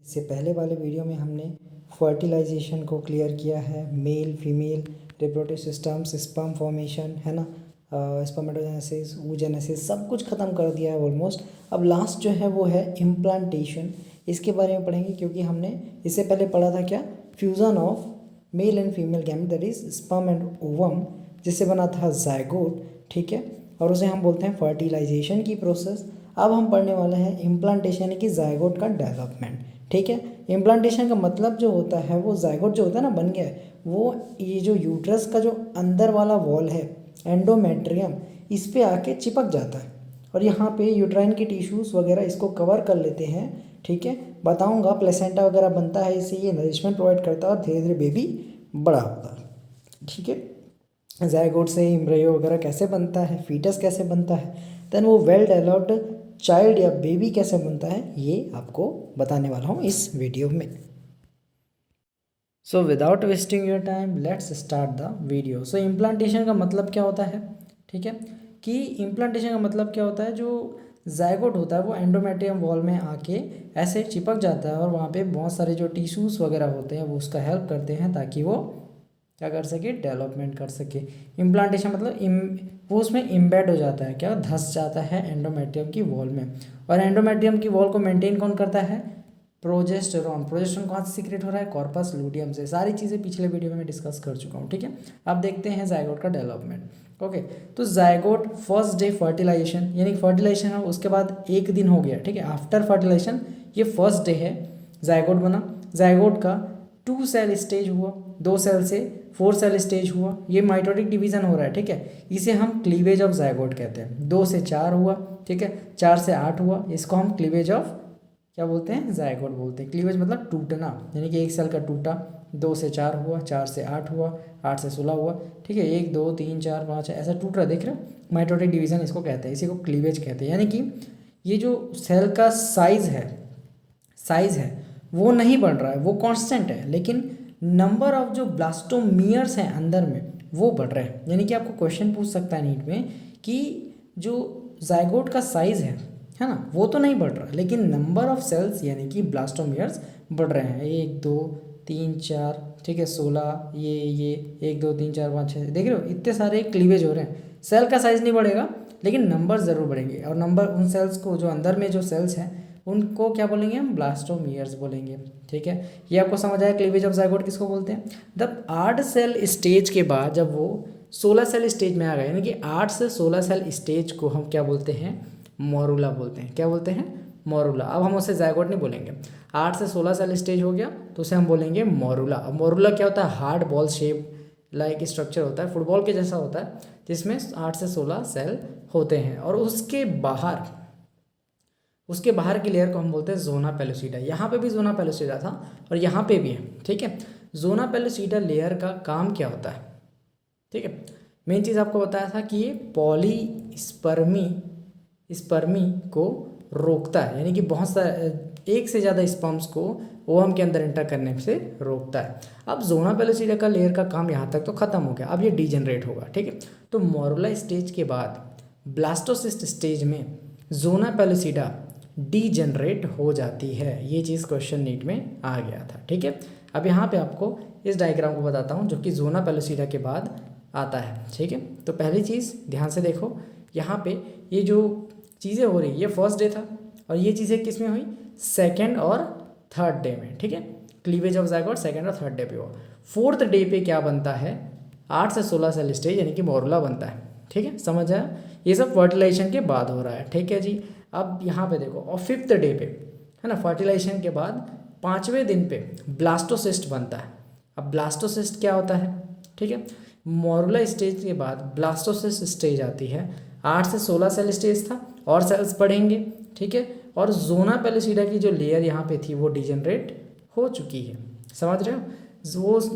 इससे पहले वाले वीडियो में हमने फर्टिलाइजेशन को क्लियर किया है, male female reproductive systems, sperm formation, है ना, स्पर्मेटोजेनेसिस, oogenesis, सब कुछ ख़त्म कर दिया है ऑलमोस्ट। अब लास्ट जो है वो है इम्प्लांटेशन। इसके बारे में पढ़ेंगे क्योंकि हमने इससे पहले पढ़ा था क्या, fusion of male and female gamete that is sperm and ovum, जिससे बना था जायगोट, ठीक है, और उसे हम बोलते हैं फर्टिलाइजेशन की प्रोसेस। अब हम पढ़ने वाले हैं इम्प्लांटेशन यानी कि जायगोट का डेवलपमेंट, ठीक है। इम्प्लांटेशन का मतलब जो होता है वो जायगोट जो होता है ना बन गया है, वो ये जो यूट्रस का जो अंदर वाला वॉल है एंडोमेट्रियम, इस पे आके चिपक जाता है और यहाँ पे यूट्राइन के टिश्यूज़ वगैरह इसको कवर कर लेते हैं, ठीक है। बताऊँगा प्लेसेंटा वगैरह बनता है, इससे ये नरिशमेंट प्रोवाइड करता है और धीरे धीरे बेबी बड़ा होता है, ठीक है। जायगोट से एम्ब्रियो वगैरह कैसे बनता है, फीटस कैसे बनता है, देन वो वेल डेवलप्ड चाइल्ड या बेबी कैसे बनता है, ये आपको बताने वाला हूँ इस वीडियो में। So without wasting your time let's start the video. So implantation का मतलब क्या होता है, ठीक है, कि इम्प्लांटेशन का मतलब क्या होता है, जो जायगोट होता है वो एंडोमेट्रियम वॉल में आके ऐसे चिपक जाता है और वहाँ पे बहुत सारे जो टिश्यूज़ वगैरह होते हैं वो उसका हेल्प करते हैं ताकि वो क्या कर सके, डेवलपमेंट कर सके। इम्प्लांटेशन मतलब वो उसमें इम्बेड हो जाता है, क्या धंस जाता है एंडोमेट्रियम की वॉल में। और एंडोमेट्रियम की वॉल को मेंटेन कौन करता है, प्रोजेस्टेरॉन। प्रोजेस्टेरॉन कहाँ से सीक्रेट हो रहा है, कॉर्पस लूटियम से। सारी चीज़ें पिछले वीडियो में मैं डिस्कस कर चुका हूँ, ठीक है। अब देखते हैं जायगोट का डेवलपमेंट। ओके, तो जायगोट फर्स्ट डे फर्टिलाइजेशन, यानी फर्टिलाइजेशन है उसके बाद एक दिन हो गया, ठीक है, आफ्टर फर्टिलाइजेशन ये फर्स्ट डे है, जायगोट बना। जायगोट का 2 सेल स्टेज हुआ, 2 सेल से 4 सेल स्टेज हुआ, ये माइटोटिक डिवीजन हो रहा है, ठीक है। इसे हम क्लीवेज ऑफ जायगोट कहते हैं। 2 से 4 हुआ, ठीक है, 4 से 8 हुआ, इसको हम क्लीवेज ऑफ क्या बोलते हैं, जायगोट बोलते हैं। क्लीवेज मतलब टूटना, यानी कि एक सेल का टूटा। 2 से 4 हुआ, 4 से 8 हुआ, 8 से 16 हुआ, ठीक है, 1 2 3 4 5 ऐसा टूट रहा है, देख रहे हो, माइटोटिक डिवीजन इसको कहते हैं, इसी को क्लीवेज कहते हैं। यानी कि ये जो सेल का साइज है वो नहीं बढ़ रहा है, वो कांस्टेंट है, लेकिन नंबर ऑफ जो ब्लास्टोमियर्स हैं अंदर में वो बढ़ रहे हैं। यानी कि आपको क्वेश्चन पूछ सकता है नीट में कि जो जायगोट का साइज है ना, वो तो नहीं बढ़ रहा, लेकिन नंबर ऑफ सेल्स यानी कि ब्लास्टोमियर्स बढ़ रहे हैं। 1 2 3 4, ठीक है, 16, ये 1 2 3 4 5 6, देख रहे हो इतने सारे क्लीवेज हो रहे हैं। सेल का साइज नहीं बढ़ेगा लेकिन नंबर ज़रूर बढ़ेंगे, और नंबर उन सेल्स को जो अंदर में जो सेल्स हैं उनको क्या बोलेंगे हम, ब्लास्टोमियर्स बोलेंगे, ठीक है। ये आपको समझ आया क्लीवेज ऑफ जायगोट किसको बोलते हैं। जब 8 सेल स्टेज के बाद जब वो 16 सेल स्टेज में आ गए, यानी कि 8 से 16 सेल स्टेज को हम क्या बोलते हैं, मोरूला बोलते हैं। क्या बोलते हैं, मोरूला। अब हम उसे जायगोट नहीं बोलेंगे। 8 से 16 सेल स्टेज हो गया तो उसे हम बोलेंगे मोरूला। अब मोरूला क्या होता है, hard ball shape like structure होता है, फुटबॉल के जैसा होता है, जिसमें 8 से 16 सेल होते हैं। और उसके बाहर की लेयर को हम बोलते हैं जोना पेलोसिडा। यहाँ पे भी जोना पेलोसिडा था और यहाँ पे भी है, ठीक है। जोना पेलोसिडा लेयर का काम क्या होता है, ठीक है, मेन चीज़ आपको बताया था कि ये स्पर्मी को रोकता है, यानी कि बहुत सारे एक से ज़्यादा स्पर्म्स को ओवम के अंदर एंटर करने से रोकता है। अब जोना पेलोसिडा का लेयर का काम यहाँ तक तो खत्म हो गया, अब ये डीजनरेट होगा, ठीक है। तो मोरूला स्टेज के बाद ब्लास्टोसिस्ट स्टेज में जोना पेलोसिडा डीजनरेट हो जाती है। ये चीज़ क्वेश्चन नीट में आ गया था, ठीक है। अब यहाँ पे आपको इस डायग्राम को बताता हूँ जो कि जोना पेलोसिडा के बाद आता है, ठीक है। तो पहली चीज़ ध्यान से देखो, यहाँ पे ये जो चीज़ें हो रही, ये फर्स्ट डे था और ये चीज़ें किस में हुई, सेकेंड और थर्ड डे में, ठीक है। क्लीवेज ऑफ जायगोट सेकेंड और थर्ड डे पे हुआ। फोर्थ डे पे क्या बनता है, 8 से 16 सेल स्टेज यानी कि मोरूला बनता है, ठीक है, समझ आया। ये सब फर्टिलाइजेशन के बाद हो रहा है, ठीक है जी। अब यहाँ पे देखो, और फिफ्थ डे पे है ना, फर्टिलाइजेशन के बाद 5वें दिन पे ब्लास्टोसिस्ट बनता है। अब ब्लास्टोसिस्ट क्या होता है, ठीक है, मोरूला स्टेज के बाद ब्लास्टोसिस्ट स्टेज आती है। 8 से 16 सेल स्टेज था और सेल्स बढ़ेंगे, ठीक है। और जोना पेलोसिडा की जो लेयर यहाँ पे थी वो डिजनरेट हो चुकी है, समझ रहे हो।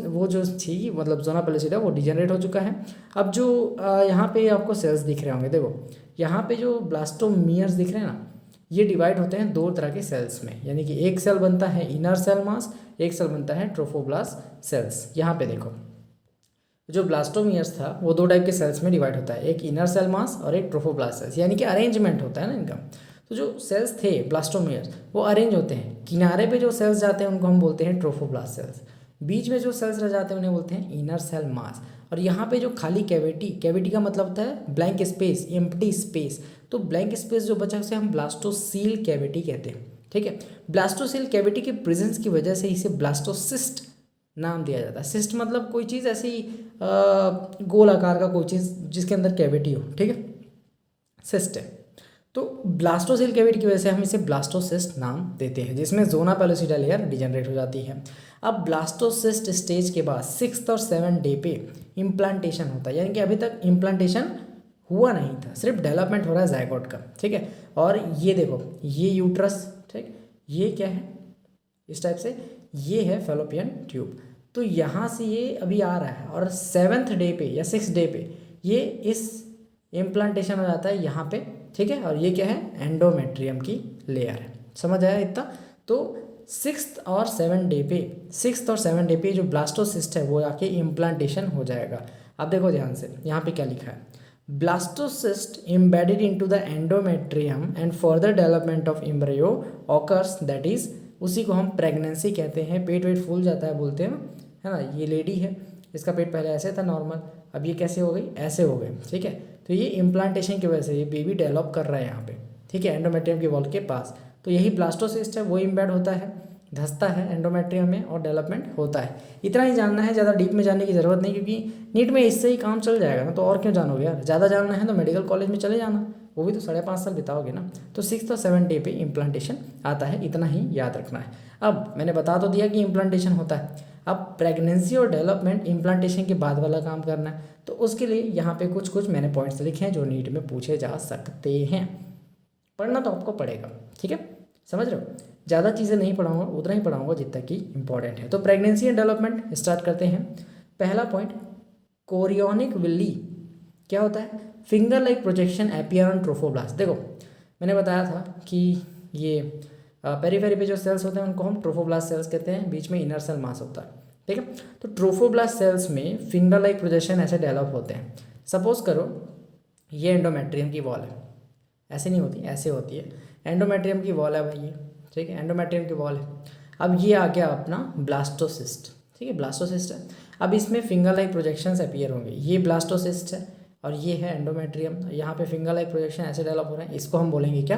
वो जो थी मतलब जोना पेलोसिडा वो डिजनरेट हो चुका है। अब जो यहाँ पे आपको सेल्स दिख रहे होंगे, देखो यहाँ पे जो ब्लास्टोमियर्स दिख रहे हैं ना, ये डिवाइड होते हैं 2 तरह के सेल्स में, यानी कि एक सेल बनता है इनर सेल मास, एक सेल बनता है ट्रोफोब्लास्ट सेल्स। यहाँ पे देखो जो ब्लास्टोमियर्स था वो 2 टाइप के सेल्स में डिवाइड होता है, एक इनर सेल मास और एक ट्रोफोब्लास्ट सेल्स, यानी कि अरेंजमेंट होता है ना इनका। तो जो सेल्स थे ब्लास्टोमियर्स वो अरेंज होते हैं, किनारे पे जो सेल्स जाते हैं उनको हम बोलते हैं ट्रोफोब्लास्ट सेल्स, बीच में जो सेल्स रह जाते हैं उन्हें बोलते हैं इनर सेल मास, और यहाँ पे जो खाली कैविटी का मतलब होता है ब्लैंक स्पेस, एम्प्टी स्पेस, तो ब्लैंक स्पेस जो बचा उसे हम ब्लास्टोसील कैविटी कहते हैं। ठीक है, ब्लास्टोसील कैविटी के प्रेजेंस की वजह से इसे ब्लास्टोसिस्ट नाम दिया जाता है। सिस्ट मतलब कोई चीज़ ऐसी गोल आकार का कोई चीज़ जिसके अंदर कैविटी हो, ठीक है, सिस्ट है। तो ब्लास्टोसेल कैविटी की वजह से हम इसे ब्लास्टोसिस्ट नाम देते हैं, जिसमें जोना पेलोसिटा लेयर डिजेनरेट हो जाती है। अब ब्लास्टोसिस्ट स्टेज के बाद 6th और 7th डे पे इम्प्लांटेशन होता है, यानी कि अभी तक इम्प्लांटेशन हुआ नहीं था, सिर्फ डेवलपमेंट हो रहा है जायगोट का। ठीक है, और ये देखो ये यूट्रस, ठीक, ये क्या है इस टाइप से, ये है फैलोपियन ट्यूब। तो यहाँ से ये अभी आ रहा है और 7th डे पे या 6th डे पे ये इस इम्प्लांटेशन हो जाता है यहाँ पे। ठीक है, और ये क्या है एंडोमेट्रियम की लेयर है। समझ आया इतना? तो 6th और 7th डे पे जो ब्लास्टोसिस्ट है वो आके इम्प्लांटेशन हो जाएगा। अब देखो ध्यान से, यहाँ पे क्या लिखा है, blastocyst embedded into the endometrium and further development of embryo occurs, that is उसी को हम प्रेगनेंसी कहते हैं। पेट वेट फूल जाता है बोलते हैं ना, है ना। ये लेडी है, इसका पेट पहले ऐसे था नॉर्मल, अब ये कैसे हो गई, ऐसे हो गई। ठीक है, तो ये इम्प्लांटेशन की वजह से ये बेबी डेवलप कर रहा है यहाँ पे, ठीक है, एंडोमेट्रियम की वॉल के पास। तो यही ब्लास्टोसिस्ट है, वो इम्बेड होता है, धंसता है एंडोमेट्रियम में और डेवलपमेंट होता है। इतना ही जानना है, ज़्यादा डीप में जानने की ज़रूरत नहीं, क्योंकि नीट में इससे ही काम चल जाएगा ना, तो और क्यों जानोगे यार। ज़्यादा जानना है तो मेडिकल कॉलेज में चले जाना, वो भी तो 5.5 साल बिताओगे ना। तो 6th और 7th डे पे इम्प्लांटेशन आता है, इतना ही याद रखना है। अब मैंने बता तो दिया कि इम्प्लांटेशन होता है, अब प्रेगनेंसी और डेवलपमेंट इम्प्लांटेशन के बाद वाला काम करना है। तो उसके लिए यहाँ पे कुछ मैंने पॉइंट्स लिखे हैं जो नीट में पूछे जा सकते हैं। पढ़ना तो आपको पड़ेगा, ठीक है, समझ रहे हो। ज़्यादा चीज़ें नहीं पढ़ाऊंगा, उतना ही पढ़ाऊंगा जितना कि इंपॉर्टेंट है। तो प्रेगनेंसी एंड डेवलपमेंट स्टार्ट करते हैं। पहला पॉइंट, कोरियोनिक विल्ली क्या होता है, finger like projection appear on trophoblast. देखो मैंने बताया था कि ये पेरीफेरी पे जो सेल्स होते हैं उनको हम ट्रोफोब्लास्ट सेल्स कहते हैं, बीच में इनर सेल मास होता है। ठीक है, तो ट्रोफोब्लास्ट सेल्स में फिंगर लाइक प्रोजेक्शन ऐसे डेवलप होते हैं। सपोज करो ये एंडोमेट्रियम की वॉल है, ऐसे नहीं होती, ऐसे होती है। एंडोमेट्रियम की वॉल है भाई ये, ठीक है, एंडोमेट्रियम की वॉल है। अब ये आ गया अपना ब्लास्टोसिस्ट, ठीक है, ब्लास्टोसिस्ट है। अब इसमें फिंगर लाइक प्रोजेक्शंस अपीयर होंगे, ये ब्लास्टोसिस्ट है और ये है एंडोमेट्रियम। यहाँ पे फिंगर लाइक प्रोजेक्शन ऐसे डेवलप हो रहे हैं, इसको हम बोलेंगे क्या,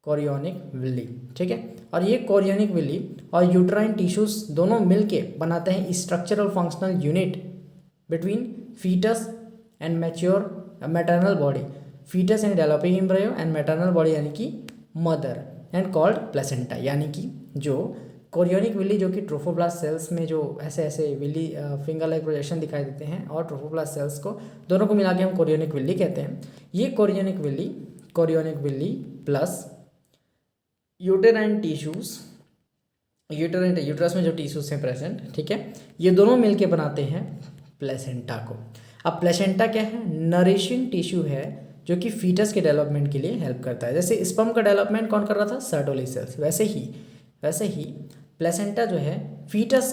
कोरियोनिक विल्ली। ठीक है, और ये कोरियोनिक विल्ली और यूट्राइन टिश्यूज दोनों मिलके बनाते हैं structural functional unit between foetus and mature maternal body, foetus and developing embryo and maternal body यानी कि मदर, एंड कॉल्ड प्लेसेंटा। यानी कि जो कोरियोनिक विल्ली जो कि ट्रोफोब्लास्ट सेल्स में जो ऐसे ऐसे विल्ली फिंगर लाइक प्रोजेक्शन दिखाई देते हैं, और ट्रोफोब्लास्ट सेल्स को दोनों को मिला के हम कोरियोनिक विल्ली कहते हैं। ये chorionic Willey plus uterine tissues, uterus में जो टिश्यूज हैं प्रेजेंट, ठीक है, ये दोनों मिलके बनाते हैं प्लेसेंटा को। अब प्लेसेंटा क्या है, नरिशिंग टिश्यू है जो कि फीटस के डेवलपमेंट के लिए हेल्प करता है। जैसे स्पर्म का डेवलपमेंट कौन कर रहा था, सर्टोली सेल्स, वैसे ही प्लेसेंटा जो है फीटस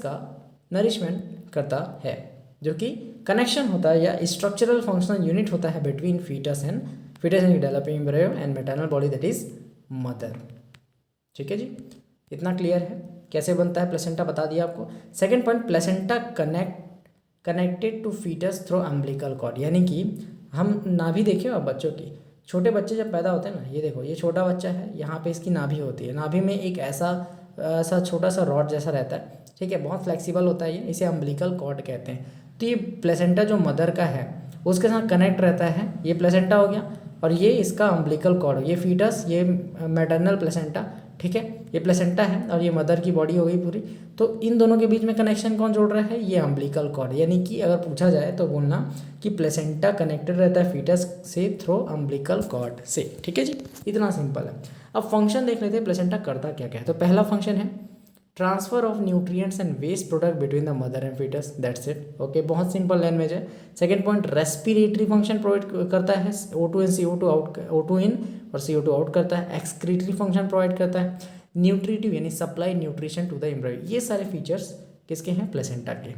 का नरिशमेंट करता है, जो कि कनेक्शन होता है या स्ट्रक्चरल फंक्शनल यूनिट होता है between foetus and developing embryo and maternal body that is mother. ठीक है जी, इतना क्लियर है कैसे बनता है प्लेसेंटा, बता दिया आपको। Second point, placenta connected to foetus through umbilical cord, यानी कि हम नाभि देखे हो बच्चों की, छोटे बच्चे जब पैदा होते हैं ना, ये देखो ये छोटा बच्चा है, यहाँ पे इसकी नाभि होती है, नाभि में एक ऐसा छोटा सा रॉड जैसा रहता है, ठीक है, बहुत फ्लेक्सिबल होता है ये, इसे अम्बिलिकल कॉर्ड कहते हैं। तो ये प्लेसेंटा जो मदर का है उसके साथ कनेक्ट रहता है, ये प्लेसेंटा हो गया, और ये इसका अम्बिलिकल कॉर्ड, ये फीटस, ये मैटरनल प्लेसेंटा, ठीक है, ये प्लेसेंटा है और ये मदर की बॉडी हो गई पूरी। तो इन दोनों के बीच में कनेक्शन कौन जोड़ रहा है, ये अम्बिलिकल कॉर्ड। यानी कि अगर पूछा जाए तो बोलना कि प्लेसेंटा कनेक्टेड रहता है फीटस से थ्रू अम्बिलिकल कॉर्ड से। ठीक है जी, इतना सिंपल है। अब फंक्शन देख लेते हैं प्लेसेंटा करता क्या क्या है। तो पहला फंक्शन है transfer of nutrients and waste product between the mother and foetus, that's it. Okay, बहुत सिंपल लैंग्वेज है। Second point, respiratory function provide करता है, O2 and CO2 out, O2 इन और CO2 आउट करता है। एक्सक्रीटरी फंक्शन प्रोवाइड करता है। Nutritive यानी supply nutrition to the embryo, ये सारे फीचर्स किसके हैं, प्लेसेंटा के।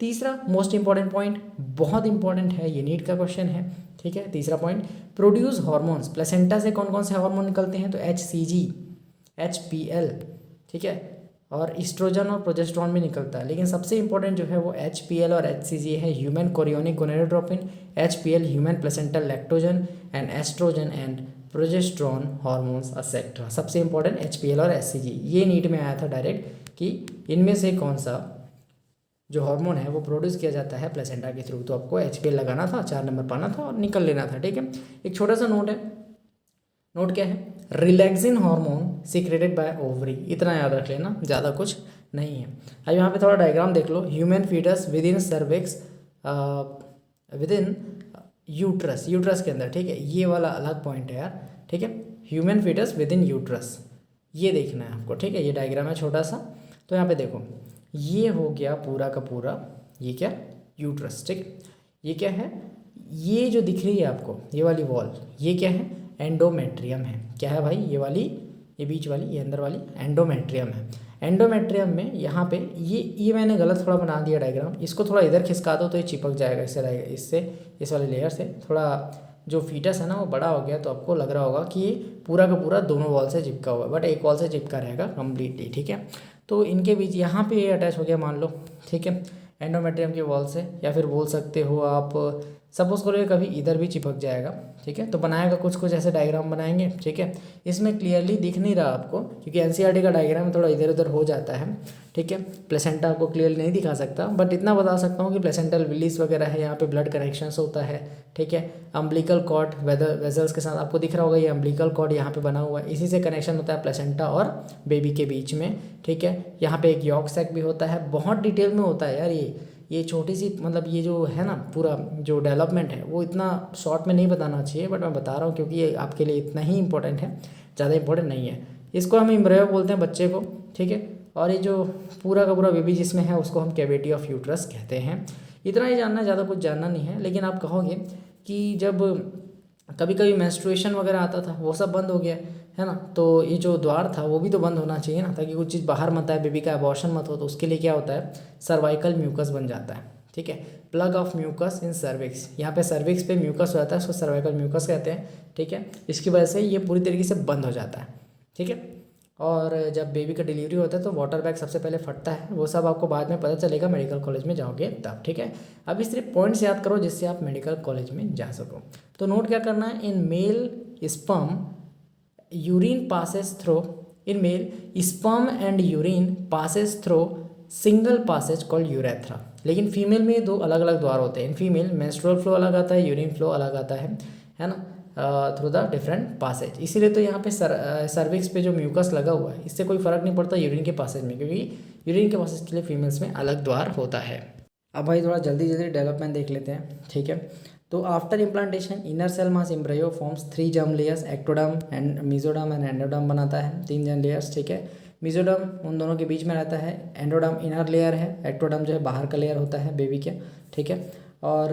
तीसरा मोस्ट इंपॉर्टेंट पॉइंट, बहुत इंपॉर्टेंट है, ये नीट का क्वेश्चन है, ठीक है। तीसरा पॉइंट, प्रोड्यूस हार्मोन्स, प्लेसेंटा से कौन कौन से हार्मोन निकलते हैं, तो HCG, HPL, ठीक है, और ईस्ट्रोजन और प्रोजेस्टेरॉन भी निकलता है, लेकिन सबसे इंपॉर्टेंट जो है वो HPL और HCG है, human chorionic gonadotropin, HPL human placental lactogen and oestrogen and progesterone hormones etcetera. सबसे इंपॉर्टेंट HPL और HCG, ये नीट में आया था डायरेक्ट कि इनमें से कौन सा जो हार्मोन है वो प्रोड्यूस किया जाता है प्लेसेंटा के थ्रू, तो आपको HPL लगाना था, 4 नंबर पाना था और निकल लेना था, ठीक है। एक छोटा सा नोट है, नोट क्या है, relaxin hormone secreted by ovary, इतना याद रख लेना, ज़्यादा कुछ नहीं है। अब यहाँ पे थोड़ा डायग्राम देख लो, human foetus within cervix, within uterus, uterus के अंदर, ठीक है, ये वाला अलग पॉइंट है यार, ठीक है, human foetus within uterus, ये देखना है आपको, ठीक है। ये डायग्राम है छोटा सा, तो यहाँ पे देखो, ये हो गया पूरा का पूरा, ये क्या, यूट्रस, ठीक, ये क्या है, ये जो दिख रही है आपको ये वाली वॉल, ये क्या है, एंडोमेट्रियम है, क्या है भाई, ये वाली, ये बीच वाली, ये अंदर वाली एंडोमेट्रियम है। एंडोमेट्रियम में यहाँ पे ये मैंने गलत थोड़ा बना दिया डायग्राम, इसको थोड़ा इधर खिसका दो तो ये चिपक जाएगा इससे इस वाले लेयर से, थोड़ा जो फीटस है ना वो बड़ा हो गया, तो आपको लग रहा होगा कि ये पूरा का पूरा दोनों वॉल से चिपका हुआ है, बट एक वॉल से चिपका रहेगा कम्प्लीटली, ठीक है। तो इनके बीच यहाँ पे ये अटैच हो गया मान लो, ठीक है, एंडोमेट्रियम की वॉल से, या फिर बोल सकते हो आप सपोज करो कभी इधर भी चिपक जाएगा, ठीक है। तो बनाएगा कुछ कुछ ऐसे डायग्राम बनाएंगे, ठीक है। इसमें क्लियरली दिख नहीं रहा आपको क्योंकि एनसीईआरटी का डायग्राम थोड़ा इधर उधर हो जाता है, ठीक है। प्लेसेंटा आपको क्लियरली नहीं दिखा सकता, बट इतना बता सकता हूँ कि प्लेसेंटल विलीस वगैरह है, यहाँ पे ब्लड कनेक्शंस होता है, ठीक है। अम्बिलिकल कॉर्ड वेजल्स के साथ आपको दिख रहा होगा, ये अम्बिलिकल कॉर्ड यहाँ पे बना हुआ है, इसी से कनेक्शन होता है प्लेसेंटा और बेबी के बीच में, ठीक है। यहाँ पे एक यॉर्क सैक भी होता है, बहुत डिटेल में होता है यार, ये छोटी सी मतलब ये जो है ना पूरा जो डेवलपमेंट है वो इतना शॉर्ट में नहीं बताना चाहिए, बट मैं बता रहा हूँ क्योंकि ये आपके लिए इतना ही इंपॉर्टेंट है, ज़्यादा इंपॉर्टेंट नहीं है। इसको हम एम्ब्रियो बोलते हैं बच्चे को, ठीक है। और ये जो पूरा का पूरा बेबी जिसमें है उसको हम कैविटी ऑफ यूट्रस कहते हैं। इतना ही जानना, ज़्यादा कुछ जानना नहीं है। लेकिन आप कहोगे कि जब कभी कभी मेंस्ट्रुएशन वगैरह आता था वो सब बंद हो गया है ना, तो ये जो द्वार था वो भी तो बंद होना चाहिए ना, ताकि कुछ चीज़ बाहर मत आए, बेबी का अबॉर्शन मत हो। तो उसके लिए क्या होता है, सर्वाइकल म्यूकस बन जाता है, ठीक है। Plug of mucus in cervix, यहाँ पे सर्विक्स पे म्यूकस हो जाता है, उसको सर्वाइकल म्यूकस कहते हैं, ठीक है। इसकी वजह से ये पूरी तरीके से बंद हो जाता है, ठीक है। और जब बेबी का डिलीवरी होता है तो वाटर बैग सबसे पहले फटता है, वो सब आपको बाद में पता चलेगा मेडिकल कॉलेज में जाओगे तब, ठीक है। अब इस सिर्फ पॉइंट्स याद करो जिससे आप मेडिकल कॉलेज में जा सको। तो नोट क्या करना है, in male sperm urine passes through, in male sperm and urine passes through single passage called urethra. लेकिन फीमेल में दो अलग अलग द्वार होते हैं। इन फीमेल मेंस्ट्रुअल फ्लो अलग आता है, यूरिन फ्लो अलग आता है ना, थ्रू द डिफरेंट पासेज। इसीलिए तो यहाँ पे सर्विक्स पे जो म्यूकस लगा हुआ है इससे कोई फर्क नहीं पड़ता यूरिन के पासेज में, क्योंकि यूरिन के पासेज के लिए फीमेल्स में अलग द्वार होता है। अब भाई थोड़ा जल्दी जल्दी डेवलपमेंट देख लेते हैं, ठीक है। तो after implantation inner cell mass embryo forms 3 germ layers, ectoderm and mesoderm and endoderm बनाता है, 3 जर्म लेयर्स, ठीक है। मेसोडर्म उन दोनों के बीच में रहता है, एंडोडर्म इनर लेयर है, एक्टोडर्म जो है बाहर का लेयर होता है बेबी के, ठीक है। और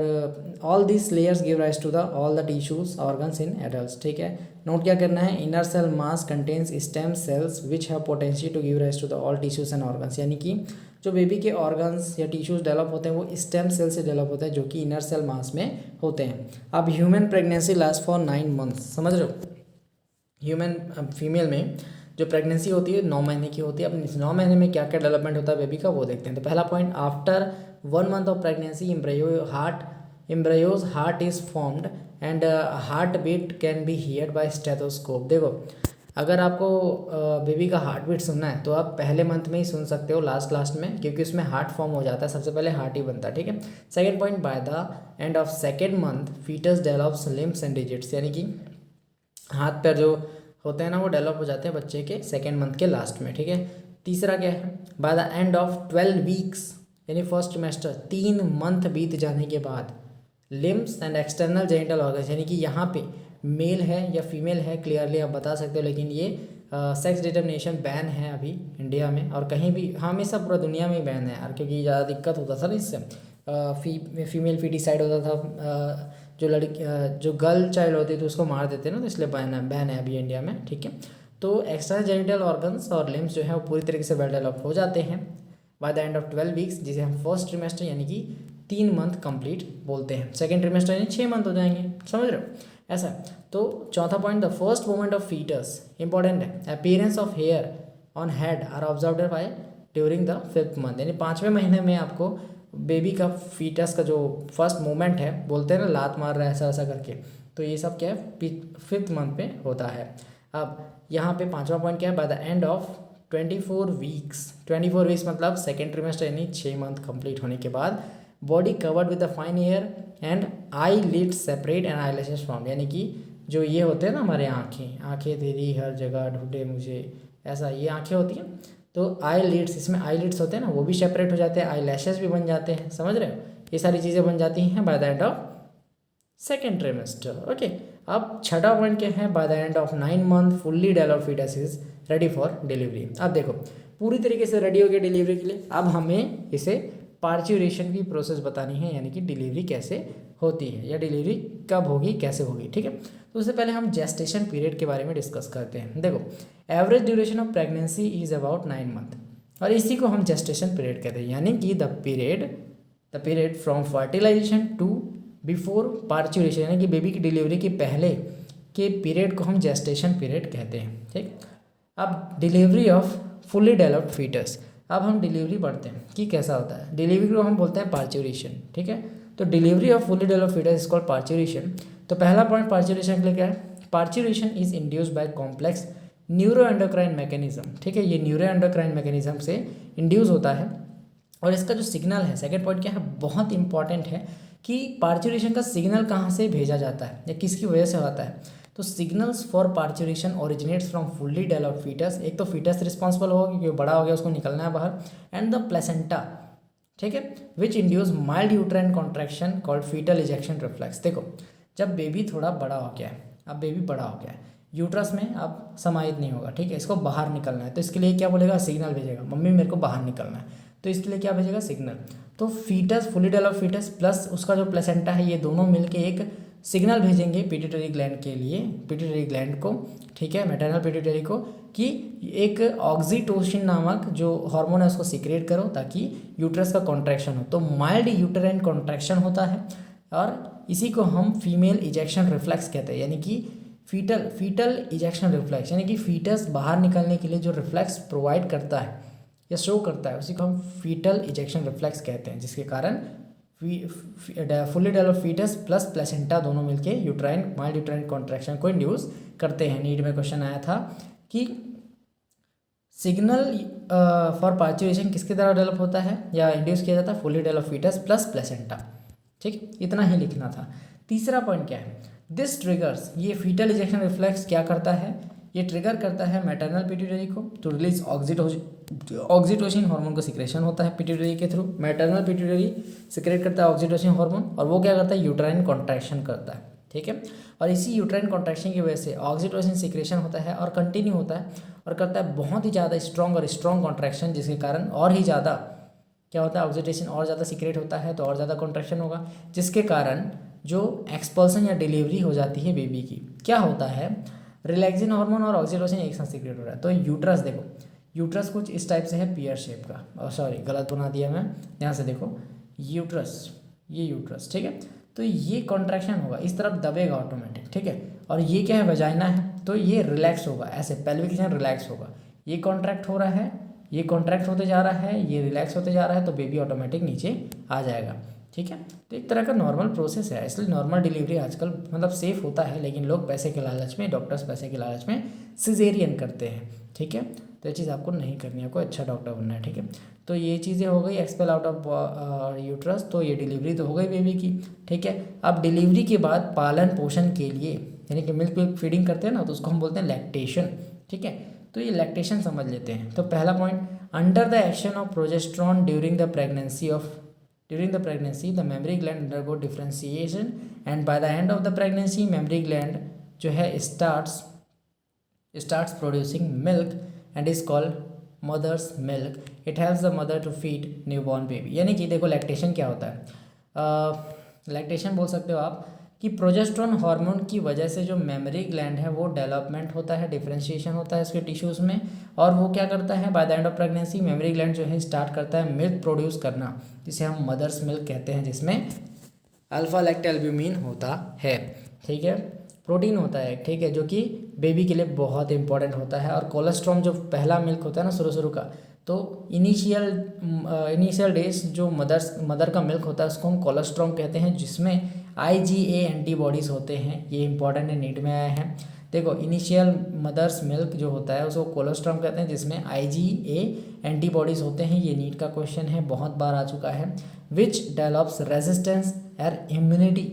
all this layers give rise to the all the tissues organs in adults, ठीक है। नोट क्या करना है, inner cell mass contains stem cells which have potential to give rise to the all tissues and organs, यानी कि जो baby के organs या टिश्यूज डेवलप होते हैं वो स्टेम सेल से डेवलप होते हैं जो कि इनर सेल मास में होते हैं। अब human pregnancy last for 9 months, समझ रहे हो। ह्यूमन फीमेल में जो प्रेगनेंसी होती है 9 महीने की होती है। अब 9 महीने में क्या क्या डेवलपमेंट होता है बेबी का वो देखते हैं। तो पहला point, after 1 month of pregnancy embryo's heart is formed and heartbeat can be heard by stethoscope. देखो अगर आपको बेबी का हार्ट बीट सुनना है तो आप पहले मंथ में ही सुन सकते हो, लास्ट में, क्योंकि उसमें हार्ट फॉर्म हो जाता है, सबसे पहले हार्ट ही बनता है, ठीक है। Second point, by the end of second month foetus develops limbs and digits, यानी कि हाथ पैर जो होते हैं ना वो डेवलप हो जाते हैं बच्चे के सेकेंड मंथ के लास्ट में, ठीक है। तीसरा क्या है, by the end of 12 weeks यानी फर्स्ट ट्रिमेस्टर, 3 मंथ बीत जाने के बाद limbs and external genital organs, यानी कि यहाँ पे मेल है या फीमेल है क्लियरली आप बता सकते हो, लेकिन ये सेक्स डिटर्मिनेशन बैन है अभी इंडिया में, और कहीं भी हमेशा पूरा दुनिया में बैन है यार, क्योंकि ज़्यादा दिक्कत होता था ना इससे, फीमेल फीटिसाइड होता था, जो लड़की जो गर्ल चाइल्ड होती थी उसको मार देते ना, तो इसलिए बैन है अभी इंडिया में, ठीक है। तो एक्सटर्नल जेनिटल ऑर्गन्स और लिम्स जो है वो पूरी तरीके से वेल डेवलप हो जाते हैं by the end of 12 weeks, जिसे हम फर्स्ट ट्रिमेस्टर यानी कि 3 मंथ कंप्लीट बोलते हैं। सेकेंड ट्रिमेस्टर यानी 6 मंथ हो जाएंगे, समझ रहे हो ऐसा। तो चौथा point, the first moment of foetus important है। Appearance of hair on head are observed by during the 5th month, यानी 5वें महीने में आपको बेबी का फीटस का जो फर्स्ट मोमेंट है, बोलते हैं ना लात मार रहा है ऐसा ऐसा करके, तो ये सब क्या है 5th मंथ में होता है। अब यहाँ पे 5वां पॉइंट क्या है, by the end of 24 weeks, 24 weeks मतलब सेकेंड ट्रिमेस्टर यानी 6 मंथ कंप्लीट होने के बाद, body covered with the fine hair and eyelid separate and eyelashes form, यानी कि जो ये होते हैं ना हमारे आँखें तेरी हर जगह ढूंढे मुझे, ऐसा ये आँखें होती हैं, तो आई लिड्स, इसमें आई लिड्स होते हैं ना वो भी सेपरेट हो जाते हैं, आई लैशेस भी बन जाते हैं, समझ रहे हो, ये सारी चीज़ें बन जाती हैं by the end of second trimester. Okay, अब छठा पॉइंट क्या है, by the end of 9 month fully developed foetus is ready for delivery. अब देखो पूरी तरीके से रेडी हो गया डिलीवरी के लिए, अब हमें इसे पार्च्यूरेशन की प्रोसेस बतानी है, यानी कि डिलीवरी कैसे होती है या डिलीवरी कब होगी कैसे होगी, ठीक है। तो उससे पहले हम जेस्टेशन पीरियड के बारे में डिस्कस करते हैं। देखो average duration of pregnancy is about 9 month, और इसी को हम जेस्टेशन पीरियड कहते हैं, यानी कि the period from fertilisation to before parturition, यानी कि बेबी की डिलीवरी के पहले के पीरियड को हम जेस्टेशन पीरियड कहते हैं, ठीक। अब delivery of fully developed foetus, अब हम डिलीवरी पढ़ते हैं कि कैसा होता है। डिलीवरी को हम बोलते हैं पार्च्यूरेशन, ठीक है। तो delivery of fully developed foetus is called parturition. तो पहला पॉइंट पार्च्यूरेशन के लिए क्या है, parturition is induced by complex neuro endocrine mechanism, ठीक है। ये न्यूरो एंडोक्राइन मैकेनिज्म से इंड्यूस होता है, और इसका जो सिग्नल है, सेकेंड पॉइंट क्या है, बहुत इंपॉर्टेंट है कि पार्च्यूरेशन का सिग्नल कहाँ से भेजा जाता है या किसकी वजह से होता है। तो signals for parturition originates from fully developed foetus, एक तो फीटस रिस्पॉन्सिबल होगा क्योंकि बड़ा हो गया उसको निकलना है बाहर, एंड द प्लेसेंटा, ठीक है, which induce mild uterine contraction called foetal ejection reflex. देखो जब बेबी थोड़ा बड़ा हो गया है, अब बेबी बड़ा हो गया है, यूट्रस में अब समाहित नहीं होगा, ठीक है, इसको बाहर निकलना है, तो इसके लिए क्या बोलेगा, सिग्नल भेजेगा, मम्मी मेरे को बाहर निकलना है, तो इसके लिए क्या भेजेगा, सिग्नल। तो foetus, fully developed foetus plus उसका जो प्लेसेंटा है, ये दोनों मिलके एक सिग्नल भेजेंगे पिट्यूटरी ग्लैंड के लिए, पिट्यूटरी ग्लैंड को, ठीक है, मैटरनल पिट्यूटरी को, कि एक ऑक्सीटोसिन नामक जो हार्मोन है उसको सीक्रेट करो ताकि यूट्रस का कॉन्ट्रैक्शन हो। तो माइल्ड यूटेराइन कॉन्ट्रैक्शन होता है, और इसी को हम फीमेल इजेक्शन रिफ्लेक्स कहते हैं, यानी कि फीटल इजेक्शन रिफ्लेक्स, यानी कि फीटस बाहर निकलने के लिए जो रिफ्लेक्स प्रोवाइड करता है या शो करता है, उसी को हम फीटल इजेक्शन रिफ्लेक्स कहते हैं, जिसके कारण fully developed foetus plus placenta दोनों मिलके यूट्राइन माइल्ड यूट्राइन कॉन्ट्रैक्शन को इंड्यूस करते हैं। नीट में क्वेश्चन आया था कि सिग्नल फॉर पार्च्यूरेशन किसके द्वारा डेवलप होता है या इंड्यूस किया जाता है, fully developed foetus plus placenta, ठीक, इतना ही लिखना था। तीसरा पॉइंट क्या है, दिस ट्रिगर्स, ये फीटल इजेक्शन रिफ्लेक्स क्या करता है, ये ट्रिगर करता है मैटरनल पिट्यूटरी को टू रिलीज ऑक्सीटोसिन हार्मोन का सिक्रेशन होता है पिट्यूटरी के थ्रू, मैटरनल पिट्यूटरी सिक्रेट करता है ऑक्सीटोसिन हार्मोन, और वो क्या करता है, यूट्राइन कॉन्ट्रैक्शन करता है, ठीक है। और इसी यूट्राइन कॉन्ट्रैक्शन की वजह से ऑक्सीटोसिन सिक्रेशन होता है और कंटिन्यू होता है और करता है बहुत ही ज़्यादा स्ट्रॉन्ग कॉन्ट्रैक्शन, जिसके कारण और ही ज़्यादा क्या होता है, ऑक्सीटोसिन और ज़्यादा सिक्रेट होता है, तो और ज़्यादा कॉन्ट्रैक्शन होगा, जिसके कारण जो एक्सपल्सन या डिलीवरी हो जाती है बेबी की, क्या होता है, रिलैक्सिन हार्मोन और ऑक्सीटोसिन एक साथ सिक्रेट हो रहा है। तो यूट्रस देखो, यूट्रस कुछ इस टाइप से है, पियर शेप का, सॉरी गलत बना दिया मैं, यहाँ से देखो यूट्रस, ये यूट्रस, ठीक है, तो ये कॉन्ट्रैक्शन होगा, इस तरफ दबेगा ऑटोमेटिक, ठीक है, और ये क्या है, वजाइना है, तो ये रिलैक्स होगा, ऐसे पेल्विक रीजन रिलैक्स होगा, ये कॉन्ट्रैक्ट हो रहा है, ये कॉन्ट्रैक्ट होते जा रहा है, ये रिलैक्स होते जा रहा है, तो बेबी ऑटोमेटिक नीचे आ जाएगा, ठीक है। तो एक तरह का नॉर्मल प्रोसेस है, इसलिए नॉर्मल डिलीवरी आजकल मतलब सेफ होता है, लेकिन लोग पैसे के लालच में, डॉक्टर्स पैसे के लालच में सिजेरियन करते हैं, ठीक है। तो ये चीज़ आपको नहीं करनी है, आपको अच्छा डॉक्टर बनना है, ठीक है। तो ये चीज़ें हो गई, एक्सपेल आउट ऑफ यूट्रस, तो ये डिलीवरी तो हो गई बेबी की, ठीक है। अब डिलीवरी के बाद पालन पोषण के लिए, यानी कि मिल्क फीडिंग करते हैं ना, तो उसको हम बोलते हैं लैक्टेशन, ठीक है। तो ये लैक्टेशन समझ लेते हैं। तो पहला point, under the action of progesterone during the pregnancy the mammary gland undergo differentiation, and bye the end of the pregnancy mammary gland जो है starts producing milk and is called mother's milk. It helps the mother to feed newborn baby. यानी कि देखो lactation क्या होता है, lactation बोल सकते हो आप कि प्रोजेस्टेरोन हार्मोन की वजह से जो मेमोरी ग्लैंड है वो डेवलपमेंट होता है, डिफरेंशिएशन होता है इसके टिश्यूज़ में, और वो क्या करता है, by the end of pregnancy memory gland जो है स्टार्ट करता है मिल्क प्रोड्यूस करना, जिसे हम मदर्स मिल्क कहते हैं, जिसमें अल्फा लैक्टोल्ब्यूमिन होता है, ठीक है, प्रोटीन होता है, ठीक है, जो कि बेबी के लिए बहुत इंपॉर्टेंट होता है। और कोलेस्ट्रॉम जो पहला मिल्क होता है ना शुरू का, तो इनिशियल डेज जो मदर का मिल्क होता है उसको हम कोलेस्ट्रॉम कहते हैं, जिसमें IgA एंटीबॉडीज़ होते हैं। ये इंपॉर्टेंट है, नीट में आया है। देखो इनिशियल मदर्स मिल्क जो होता है उसको कोलेस्ट्रॉम कहते हैं, जिसमें IgA एंटीबॉडीज़ होते हैं। ये नीट का क्वेश्चन है, बहुत बार आ चुका है। विच डेवलप्स रेजिस्टेंस और immunity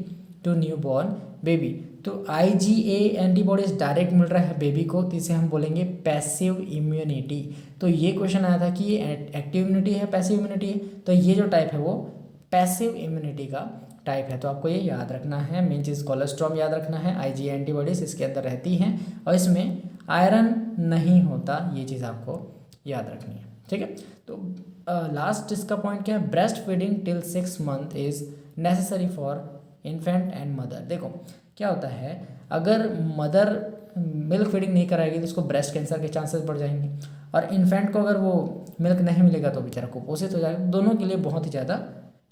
to newborn baby. तो IgA एंटीबॉडीज डायरेक्ट मिल रहा है बेबी को, तो इसे हम बोलेंगे पैसिव इम्यूनिटी। तो ये क्वेश्चन आया था कि ये एक्टिव इम्यूनिटी है, पैसिव इम्यूनिटी है, तो ये जो टाइप है वो पैसिव इम्यूनिटी का टाइप है। तो आपको ये याद रखना है, मेन चीज़ कोलेस्ट्रॉम याद रखना है, IgA एंटीबॉडीज इसके अंदर रहती हैं और इसमें आयरन नहीं होता, ये चीज़ आपको याद रखनी है, ठीक है। तो लास्ट इसका पॉइंट क्या है, breast feeding till 6 month is necessary for infant and mother. देखो क्या होता है, अगर मदर मिल्क फीडिंग नहीं कराएगी तो उसको ब्रेस्ट कैंसर के चांसेस बढ़ जाएंगे, और इन्फेंट को अगर वो मिल्क नहीं मिलेगा तो बेचारा कुपोषित हो जाएगा। दोनों के लिए बहुत ही ज़्यादा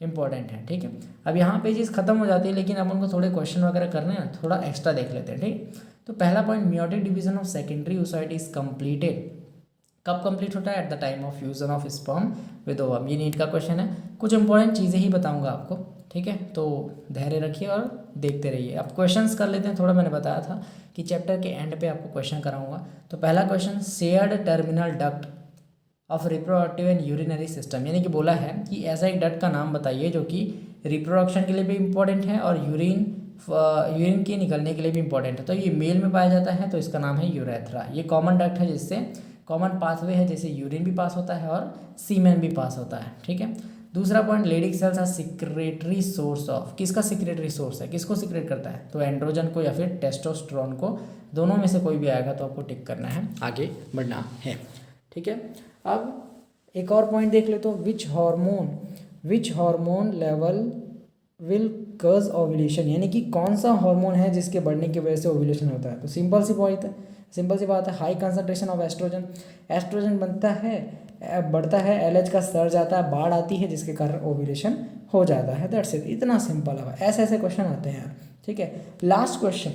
इंपॉर्टेंट है, ठीक है। अब यहाँ पे चीज़ खत्म हो जाती है, लेकिन अब उनको थोड़े क्वेश्चन वगैरह करने हैं, थोड़ा एक्स्ट्रा देख लेते हैं, ठीक। तो पहला point, meiotic division of secondary oocyte is completed. कब कंप्लीट होता है, at the time of fusion of sperm with ovum. ये नीट का क्वेश्चन है, कुछ इंपॉर्टेंट चीज़ें ही बताऊंगा आपको, ठीक है। तो धैर्य रखिए और देखते रहिए। अब क्वेश्चंस कर लेते हैं। थोड़ा मैंने बताया था कि चैप्टर के एंड पे आपको क्वेश्चन कराऊंगा। तो पहला question, shared terminal duct of reproductive and urinary system, यानी कि बोला है कि ऐसा एक डक्ट का नाम बताइए जो कि रिप्रोडक्शन के लिए भी इंपॉर्टेंट है और यूरिन के निकलने के लिए भी इंपॉर्टेंट है। तो ये मेल में पाया जाता है, तो इसका नाम है यूरेथ्रा। ये कॉमन डक्ट है, जिससे कॉमन पाथवे है, जैसे यूरिन भी पास होता है और सीमेन भी पास होता है, ठीक है। दूसरा point, Leydig cells are secretory source of. किसका सिक्रेटरी सोर्स है, किसको सिक्रेट करता है, तो एंड्रोजन को या फिर टेस्टोस्टेरोन को, दोनों में से कोई भी आएगा तो आपको टिक करना है, आगे बढ़ना है, ठीक है। अब एक और पॉइंट देख ले, तो which hormone level will cause ovulation, यानी कि कौन सा हार्मोन है जिसके बढ़ने की वजह से ओव्यूलेशन होता है। तो सिंपल सी बात है, हाई कंसंट्रेशन ऑफ एस्ट्रोजन बढ़ता है, LH का स्तर जाता है, बाढ़ आती है, जिसके कारण ओव्यूलेशन हो जाता है। दैट्स इट, इतना सिंपल है। ऐसे क्वेश्चन आते हैं यार, ठीक है। Last question,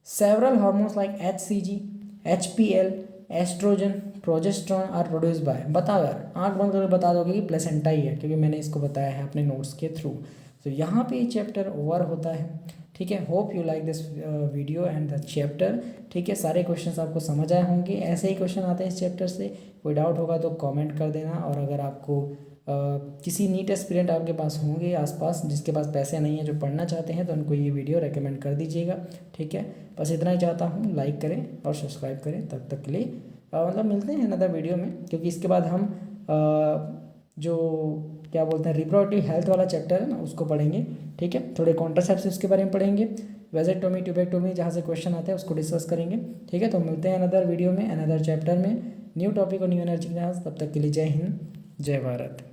several hormones like HCG, HPL, oestrogen, progesterone are produce by. बताओ यार, आँख बंद करके बता दोगे कि प्लेसेंटा ही है, क्योंकि मैंने इसको बताया है अपने नोट्स के थ्रू। तो यहाँ पे ये चैप्टर ओवर होता है, ठीक है। Hope you like this video and the chapter, ठीक है। सारे क्वेश्चंस आपको समझ आए होंगे, ऐसे ही क्वेश्चन आते हैं इस चैप्टर से। कोई डाउट होगा तो कमेंट कर देना, और अगर आपको किसी नीट एस्पिरेंट आपके पास होंगे आसपास जिसके पास पैसे नहीं है, जो पढ़ना चाहते हैं, तो उनको ये वीडियो रेकमेंड कर दीजिएगा, ठीक है। बस इतना ही चाहता हूँ, लाइक करें और सब्सक्राइब करें। तब तक के लिए मतलब मिलते हैं अनदर वीडियो में, क्योंकि इसके बाद हम जो क्या बोलते हैं रिप्रोडक्टिव हेल्थ वाला चैप्टर है ना, उसको पढ़ेंगे, ठीक है। थोड़े कॉन्ट्रासेप्टिव्स के बारे में पढ़ेंगे, वेजेक्टोमी, ट्यूबेक्टोमी, जहाँ से क्वेश्चन आते हैं उसको डिस्कस करेंगे, ठीक है। तो मिलते हैं अनदर वीडियो में, अनदर चैप्टर में, न्यू टॉपिक और न्यू एनर्जी के साथ। तब तक के लिए जय हिंद, जय भारत।